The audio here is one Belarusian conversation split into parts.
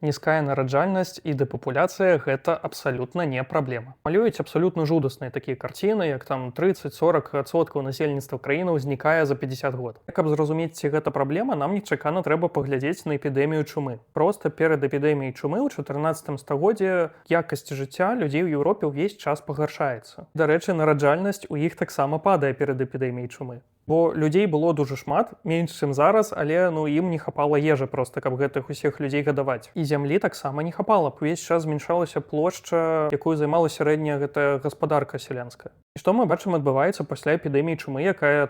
Нізкая нараджальнасць і дэпапуляцыя гэта абсалютна не праблема. Малююць абсалютна жудасныя такія карціны, як там 30-40% насельніцтва краіны ўзнікае за 50 год. Каб зразумець, ці гэта праблема, нам нечакана трэба паглядзець на эпідэмію чумы. Проста перад эпідэміяй чумы ў 14 стагоддзі якасць жыцця людзей у Еўропе ўвесь час пагаршаецца. Дарэчы, нараджальнасць у іх таксама падае перад эпідэміяй чумы. Бо людзей было дужа шмат, менш, чым зараз, але ім не хапала ежы проста, каб гэтых усіх людзей гадаваць. І зямлі таксама не хапала. Увесь час змяншалася плошча, якую займала сярэдняя гэтая гаспадарка сялянская. І што мы бачым адбываецца пасля эпідэміі чумы, якая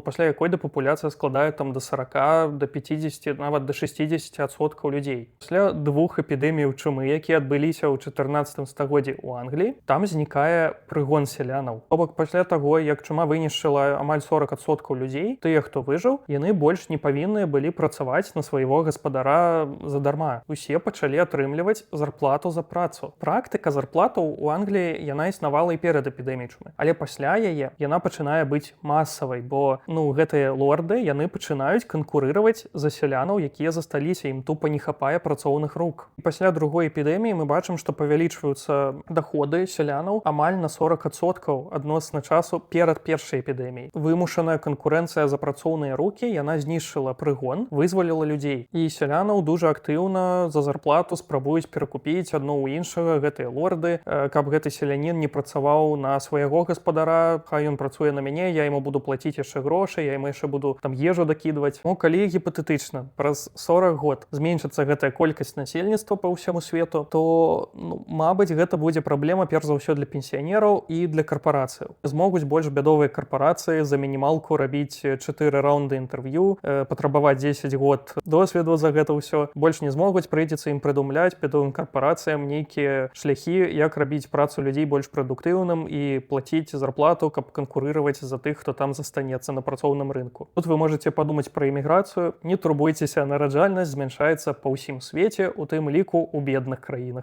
пасля якой дэпапуляцыя складае да 40, да 50, нават да 60% людзей. Пасля двух эпідэміяў чумы, якія адбыліся ў 14 стагоддзі ў Англіі, там знікае прыгон сялянаў. То бок пасля таго, як чума вынішчыла амаль 40% людзей, тыя, хто выжыў, яны больш не павінныя былі працаваць на свайго гаспадара задарма. Усе пачалі атрымліваць зарплату за працу. Практыка зарплатаў у Англіі яна існавала і перад эпідэміяй чумы. Але пасля яе яна пачынае быць масавай, бо гэтыя лорды яны пачынаюць канкурыраваць за сялянаў, якія засталіся, ім тупа не хапае працоўных рук. І пасля другой эпідэміі мы бачым, што павялічваюцца даходы сялянаў амаль на 40% адносна часу перад першай эпідэміяй. Вымушаная канкурэнцыя за працоўныя рукі, яна знішчыла прыгон, вызваліла людзей. І сялянаў дужа актыўна за зарплату спрабуюць перакупіць адно ў іншага гэтыя лорды, каб гэты селянін не працаваў на свайго гаспадара, хай ён працуе на мяне, я яму буду плаціць яшчэ грошы, я яму яшчэ буду ежу дакідваць. Калі гіпатэтычна праз 40 год зменшыцца гэтая колькасць насельніцтва па ўсяму свету, то, мабыць, гэта будзе праблема перш за ўсё для пенсіянераў і для карпарацыяў. Змогуць больш бядовыя карпарацыі за мінімалку рабіць 4 раунды інтэрв'ю, патрабаваць 10 год досведу за гэта ўсё. Больш не змогуць, прыйдзецца ім прыдумляць бядовым карпарацыям нейкія шляхі, як рабіць працу людзей больш прадуктыўным і плаціць зарплату, каб канкурыраваць за тых, хто там застанецца на працоўным рынку. Тут вы можаце падумаць пра эміграцыю. Не турбуйцеся, нараджальнасць змяншаецца па ўсім свеце, у тым ліку ў бедных краінах.